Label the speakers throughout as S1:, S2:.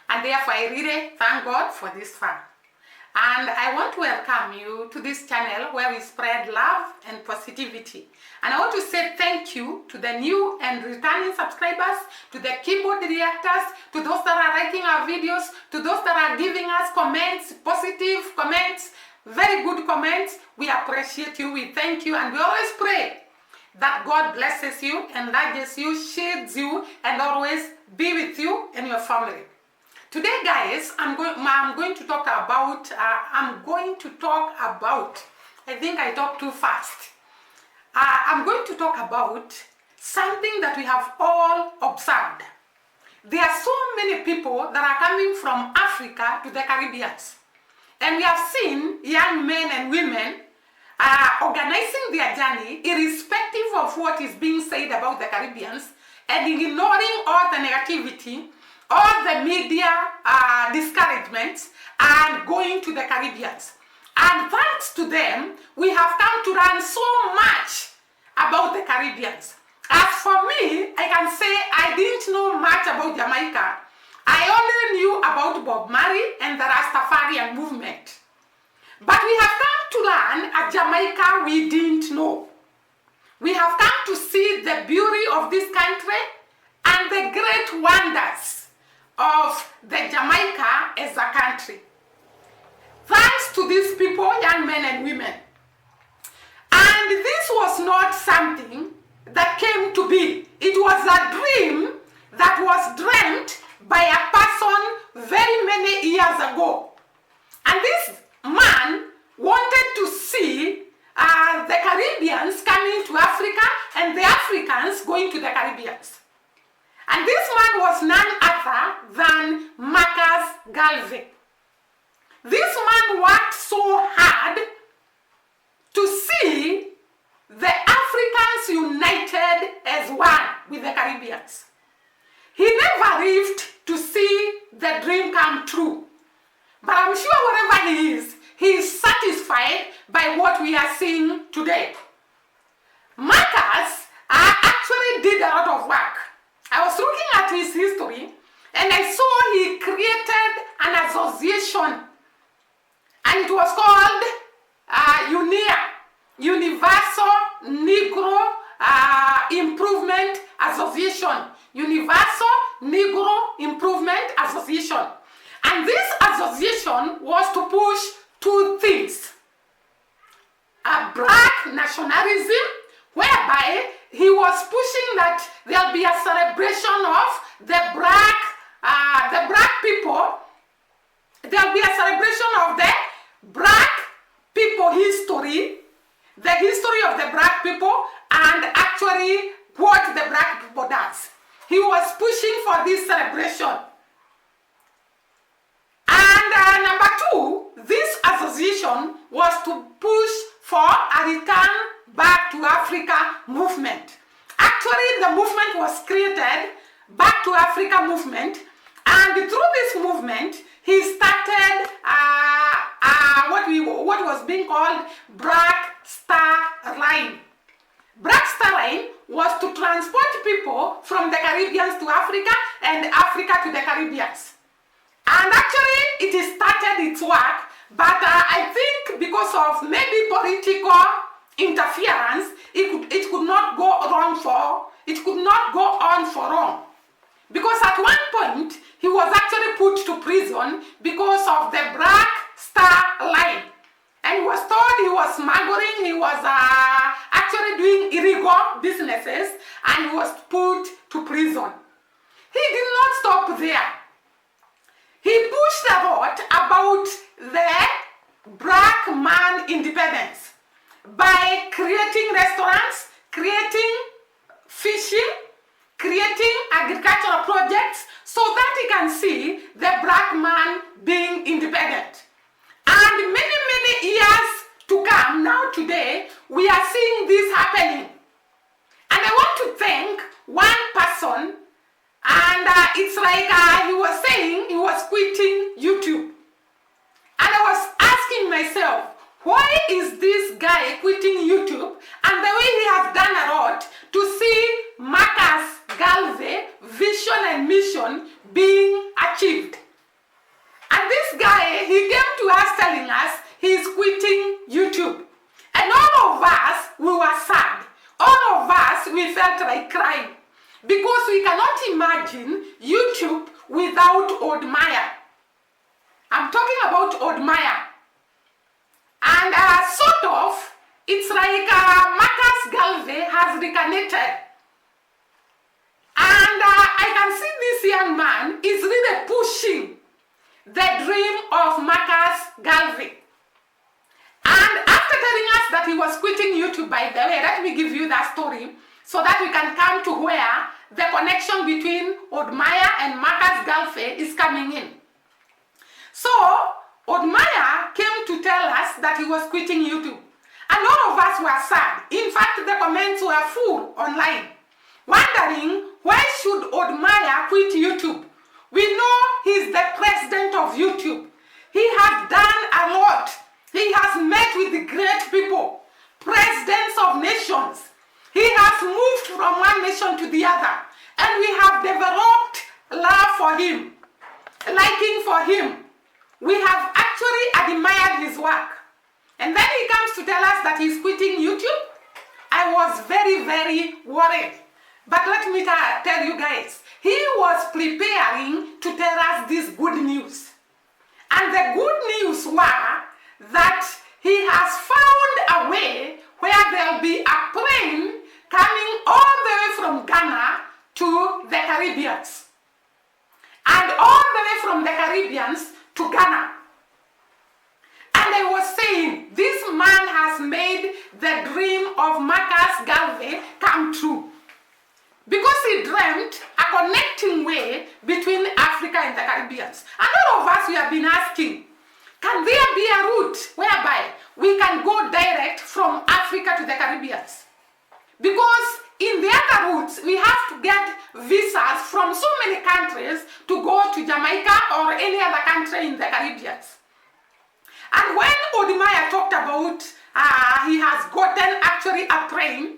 S1: And therefore, I really thank God for this farm. And I want to welcome you to this channel where we spread love and positivity. And I want to say thank you to the new and returning subscribers, to the keyboard reactors, to those that are liking our videos, to those that are giving us comments, positive comments, very good comments. We appreciate you, we thank you, and we always pray that God blesses you, enlarges you, shields you, and always be with you and your family. Today, guys, I'm going to talk about, I think I talked too fast. I'm going to talk about something that we have all observed. There are so many people that are coming from Africa to the Caribbean. And we have seen young men and women organizing their journey irrespective of what is being said about the Caribbeans and ignoring all the negativity, all the media discouragements, and going to the Caribbean. And thanks to them, we have come to learn so much about the Caribbean. As for me, I can say I didn't know much about Jamaica. I only knew about Bob Marley and the Rastafarian movement. But we have come to learn a Jamaica we didn't know. We have come to see the beauty of this country and the great wonders of the Jamaica as a country. Thanks to these people, young men and women. And this was not something that came to be. It was a dream that was dreamt by a person very many years ago. And this man wanted to see the Caribbeans coming to Africa and the Africans going to the Caribbean. And this man was none other than Marcus Garvey. This man worked so hard to see the Africans united as one with the Caribbeans. He never lived to see the dream come true. But I'm sure wherever he is satisfied by what we are seeing today. Marcus actually did a lot of work. I was looking at his history and I saw he created an association, and it was called UNIA, Universal Negro Improvement Association. Universal Negro Improvement Association. And this association was to push two things. A black nationalism, whereby he was pushing that there'll be a celebration of the black people. There'll be a celebration of the black people history, the history of the black people, and actually what the black people does. He was pushing for this celebration. And number two, this association was to push for a return back to Africa movement. Actually, the movement was created, Back to Africa movement, and through this movement, he started what was being called Black Star Line. Black Star Line was to transport people from the Caribbean to Africa and Africa to the Caribbean. And actually, it started its work, but I think because of maybe political interference, it could not go on for long. Because at one point, he was actually put to prison because of the Black Star Line. And he was told he was smuggling, he was actually doing illegal businesses, and he was put to prison. He did not stop there. He pushed a lot about the black man independence by creating restaurants, creating fishing, creating agricultural projects so that he can see the black man being independent. And many years to come, now today, we are seeing this happening. And I want to thank one person, and it's like he was saying he was quitting YouTube. And I was asking myself, why is this guy quitting YouTube? And the way he has done a lot to see Marcus Garvey vision and mission being achieved. telling us he's quitting YouTube. And all of us, we were sad. All of us, we felt like crying. Because we cannot imagine YouTube without Wode Maya. I'm talking about Wode Maya. And sort of, it's like Marcus Garvey has reincarnated. And I can see this young man is really pushing the dream of Marcus Garvey. And after telling us that he was quitting YouTube, by the way, let me give you that story so that we can come to where the connection between Wode Maya and Marcus Garvey is coming in. So, Wode Maya came to tell us that he was quitting YouTube. And all of us were sad. In fact, the comments were full online, wondering why should Wode Maya quit YouTube? We know he's the president of YouTube. He has done a lot. He has met with the great people, presidents of nations. He has moved from one nation to the other. And we have developed love for him, liking for him. We have actually admired his work. And then he comes to tell us that he's quitting YouTube. I was very, very worried. But let me tell you guys, he was preparing to tell us this good news. And the good news was that he has found a way where there'll be a plane coming all the way from Ghana to the Caribbeans. And all the way from the Caribbeans to Ghana. And I was saying, this man has made the dream of Marcus Garvey come true. Because he dreamt a connecting way between Africa and the Caribbean. And all of us, we have been asking, can there be a route whereby we can go direct from Africa to the Caribbean? Because in the other routes, we have to get visas from so many countries to go to Jamaica or any other country in the Caribbean. And when Wode Maya talked about he has gotten actually a plane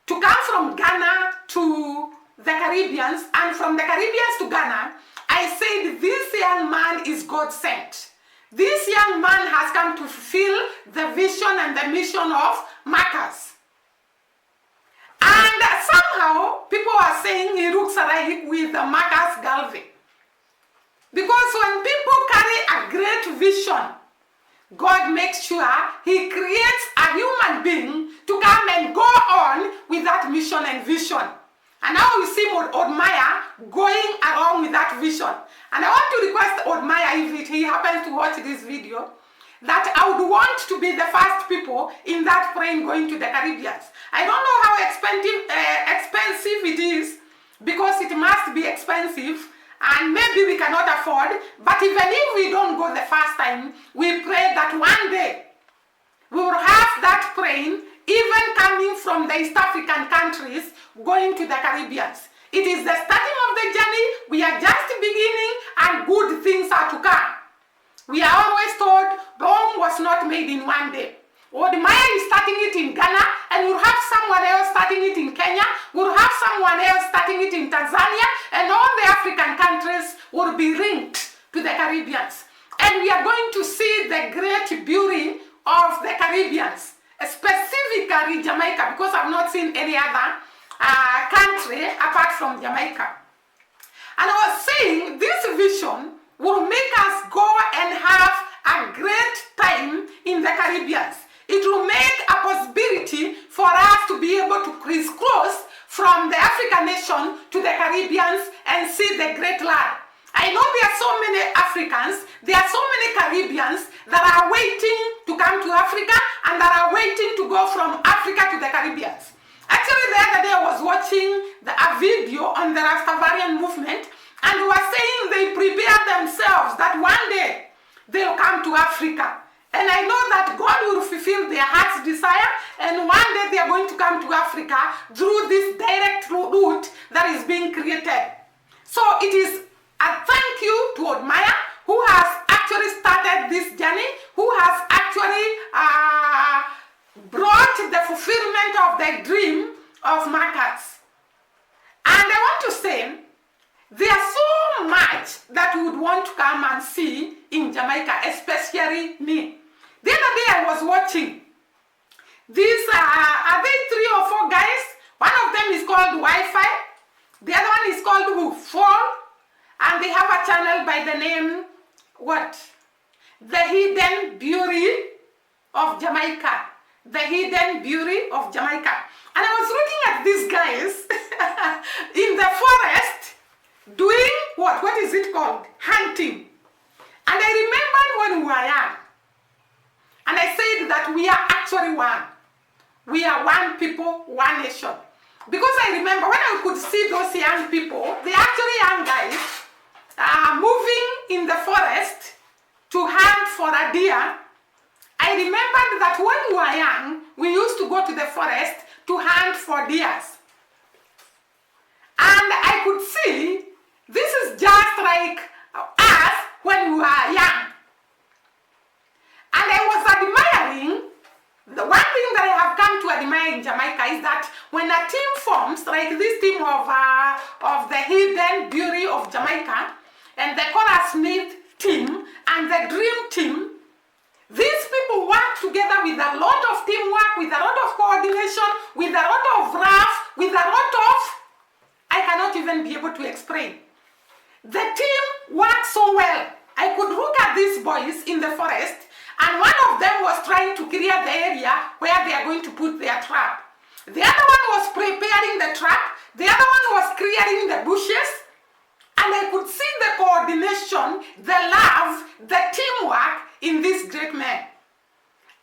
S1: to come from Ghana to the Caribbean and from the Caribbean to Ghana, I said this young man is God sent. This young man has come to fulfill the vision and the mission of Marcus. And somehow people are saying he looks alike with Marcus Garvey. Because when people carry a great vision, God makes sure he creates a human being to come and go on with that mission and vision. And now we see Wode Maya going along with that vision. And I want to request Wode Maya, if he happens to watch this video, that I would want to be the first people in that plane going to the Caribbean. I don't know how expensive it is, because it must be expensive, and maybe we cannot afford. But even if we don't go the first time, we pray that one day we will have that plane even coming from the East African countries going to the Caribbean. It is the starting of the journey. We are just beginning, and good things are to come. We are always told Rome was not made in one day. Wode Maya is starting it in Ghana, and we'll have someone else starting it in Kenya, we'll have someone else starting it in Tanzania, and all the African countries will be linked to the Caribbean. And we are going to see the great beauty of the Caribbean, specifically Jamaica, because I've not seen any other country apart from Jamaica. And I was saying this vision will make us go and have a great time in the Caribbean. It will make a possibility for us to be able to crisscross from the African nation to the Caribbean and see the great land. I know there are so many Africans, there are so many Caribbeans that are waiting to come to Africa and that are waiting to go from Africa to the Caribbean. Actually, the other day I was watching a video on the Rastafarian movement, and they were saying they prepare themselves that one day they'll come to Africa. And I know that God will fulfill their heart's desire, and one day they are going to come to Africa through this direct route that is being created. So it is a thank you to Wode Maya, who has actually started this journey, who has actually brought the fulfillment of the dream of Marcus. And I want to say, there's so much much that would want to come and see in Jamaica, especially me. The other day I was watching these, are they 3 or 4 guys? One of them is called Wi-Fi, the other one is called who? Fall, and they have a channel by the name, what? The Hidden Beauty of Jamaica. The Hidden Beauty of Jamaica. And I was looking at these guys in the forest doing what? What is it called? Hunting. And I remembered when we were young. And I said that we are actually one. We are one people, one nation. Because I remember when I could see those young people, they're actually young guys, moving in the forest to hunt for a deer. I remembered that when we were young, we used to go to the forest to hunt for deers. And I could see this is just like us when we were young. And I was admiring, the one thing that I have come to admire in Jamaica is that when a team forms, like this team of the Hidden Beauty of Jamaica, and the Cora Smith team, and the Dream team, these people work together with a lot of teamwork, with a lot of coordination, with a lot of rough, with a lot of, I cannot even be able to explain. The team works so well. I could look at these boys in the forest, and one of them was trying to clear the area where they are going to put their trap. The other one was preparing the trap. The other one was clearing the bushes. And I could see the coordination, the love, the teamwork in these great men.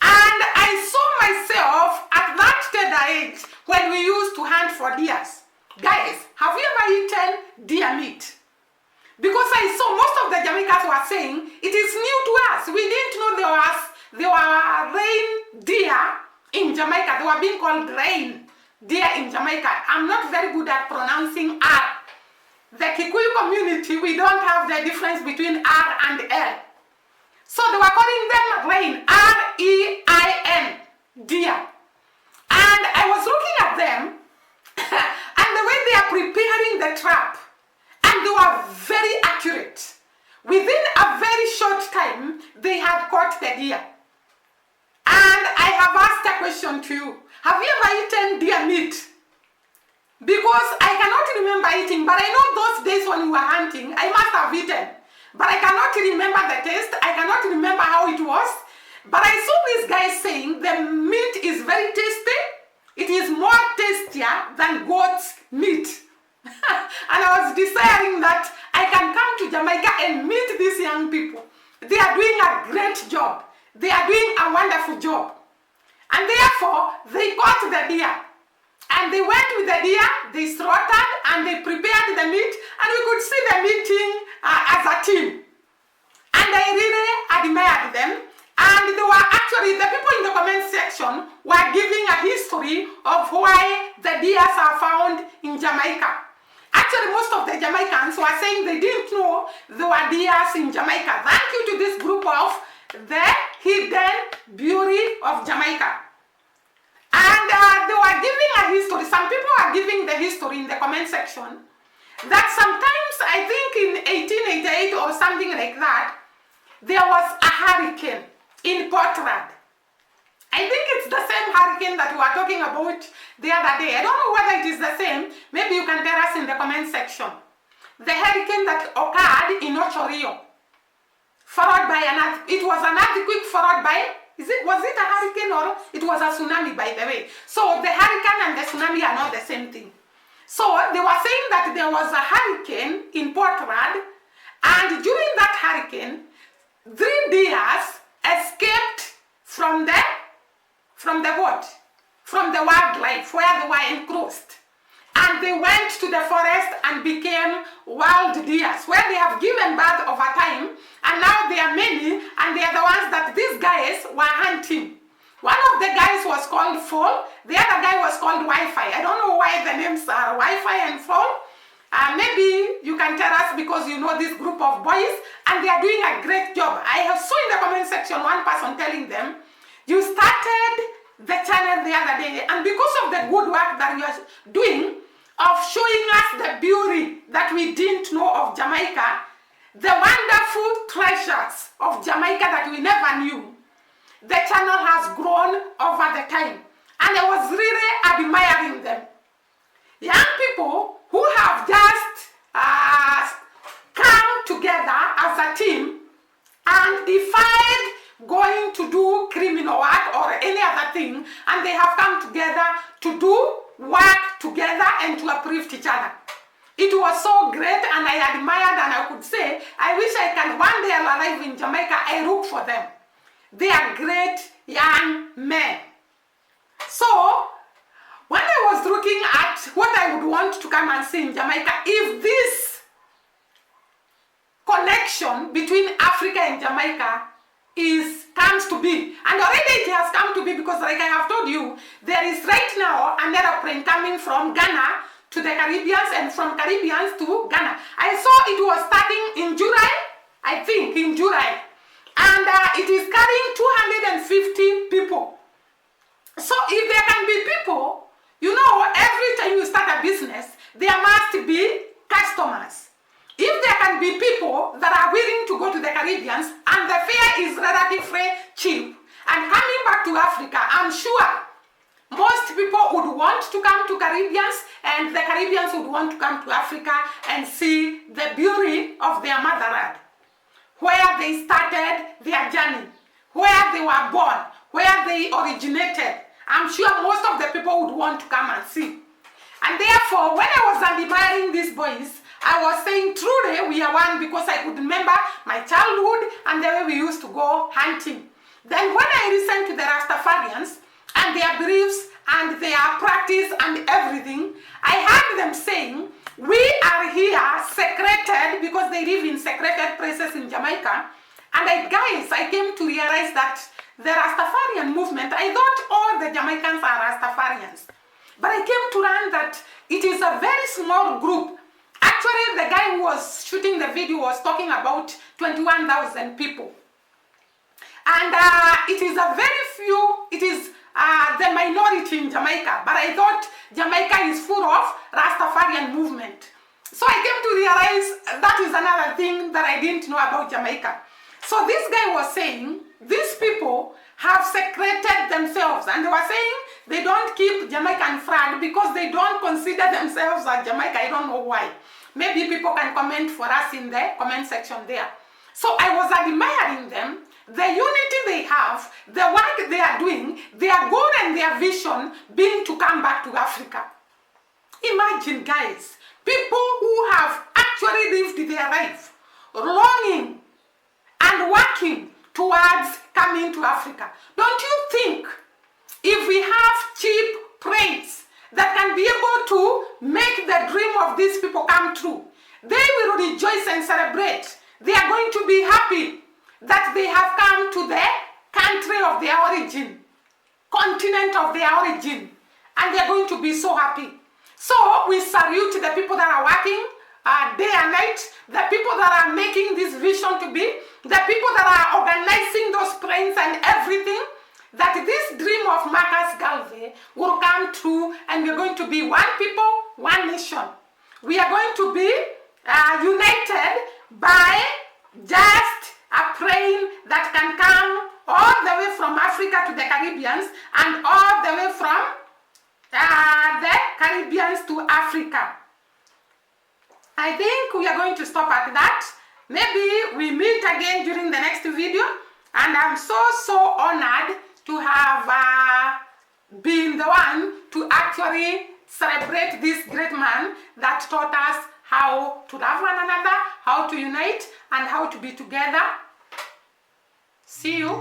S1: And I saw myself at that tender age when we used to hunt for deers. Guys, have you ever eaten deer meat? Because I saw most of the Jamaicans were saying, it is new to us. We didn't know there were reindeer in Jamaica. They were being called reindeer in Jamaica. I'm not very good at pronouncing R. The Kikuyu community, we don't have the difference between R and L. So they were calling them rein, R-E-I-N, deer. And I was looking at them, and the way they are preparing the trap, and they were very accurate. Within a very short time, they had caught the deer. And I have asked a question to you. Have you ever eaten deer meat? Because I cannot remember eating, but I know those days when we were hunting, I must have eaten. But I cannot remember the taste. I cannot remember how it was. But I saw these guys saying the meat is very tasty. It is more tastier than goat's meat. And I was desiring that I can come to Jamaica and meet these young people. They are doing a great job. They are doing a wonderful job. And therefore, they caught the deer. And they went with the deer, they slaughtered, and they prepared the meat, and we could see them eating as a team. And I really admired them. And they were actually, the people in the comment section were giving a history of why the deers are found in Jamaica. Actually, most of the Jamaicans were saying they didn't know there were deers in Jamaica. Thank you to this group of the Hidden Beauty of Jamaica. And they were giving a history. Some people are giving the history in the comment section that sometimes, I think in 1888 or something like that, there was a hurricane in Portland. I think it's the same hurricane that we were talking about the other day. I don't know whether it is the same. Maybe you can tell us in the comment section. The hurricane that occurred in Ocho Rio, followed by it was an earthquake followed by, was it a hurricane or it was a tsunami, by the way? So the hurricane and the tsunami are not the same thing. So they were saying that there was a hurricane in Portland, and during that hurricane, 3 deers escaped from the what? From the wildlife where they were enclosed. And they went to the forest and became wild deers, where they have given birth over time, and now they are many, and they are the ones that these guys were hunting. One of the guys was called Fall, the other guy was called Wi-Fi. I don't know why the names are Wi-Fi and Fall. Maybe you can tell us because you know this group of boys, and they are doing a great job. I have saw in the comment section one person telling them, you started the channel the other day, and because of the good work that you are doing, of showing us the beauty that we didn't know of Jamaica, the wonderful treasures of Jamaica that we never knew. The channel has grown over the time, and I was really admiring them. Young people who have just come together as a team and defied going to do criminal work or any other thing, and they have come together to do work together and to uplift each other. It was so great, and I admired, and I could say, I wish I can one day arrive in Jamaica. I look for them. They are great young men. So, when I was looking at what I would want to come and see in Jamaica, if this connection between Africa and Jamaica comes to be, and already it has come to be, because like I have told you, there is right now an aeroplane coming from Ghana to the Caribbeans and from Caribbeans to Ghana. I saw it was starting in July, I think in July, and it is carrying 250 people. So if there can be people, you know, every time you start a business, there must be customers. If there can be people that are willing to go to the Caribbeans and the fare is relatively cheap, and coming back to Africa, I'm sure most people would want to come to Caribbeans, and the Caribbeans would want to come to Africa and see the beauty of their motherland, where they started their journey, where they were born, where they originated. I'm sure most of the people would want to come and see. And therefore, when I was admiring these boys, I was saying truly we are one, because I could remember my childhood and the way we used to go hunting. Then when I listened to the Rastafarians and their beliefs and their practice and everything, I heard them saying, we are here secreted, because they live in secreted places in Jamaica. And I came to realize that the Rastafarian movement, I thought all the Jamaicans are Rastafarians. But I came to learn that it is a very small group. Actually, the guy who was shooting the video was talking about 21,000 people. And it is a very few, it is the minority in Jamaica. But I thought Jamaica is full of Rastafarian movement. So I came to realize that is another thing that I didn't know about Jamaica. So this guy was saying, these people have secreted themselves, and they were saying they don't keep Jamaican flag because they don't consider themselves as Jamaica. I don't know why. Maybe people can comment for us in the comment section there. So I was admiring them, the unity they have, the work they are doing, their goal and their vision being to come back to Africa. Imagine, guys, people who have actually lived their life longing and working towards coming to Africa. Don't you think if we have cheap planes that can be able to make the dream of these people come true, they will rejoice and celebrate. They are going to be happy that they have come to the country of their origin, continent of their origin, and they are going to be so happy. So we salute the people that are working day and night, the people that are making this vision to be, the people that are organizing those planes and everything, that this dream of Marcus Garvey will come true, and we're going to be one people, one nation. We are going to be united by just a plane that can come all the way from Africa to the Caribbeans and all the way from the Caribbeans to Africa. I think we are going to stop at that. Maybe we meet again during the next video, and I'm so honored to have been the one to actually celebrate this great man that taught us how to love one another, how to unite, and how to be together. See you.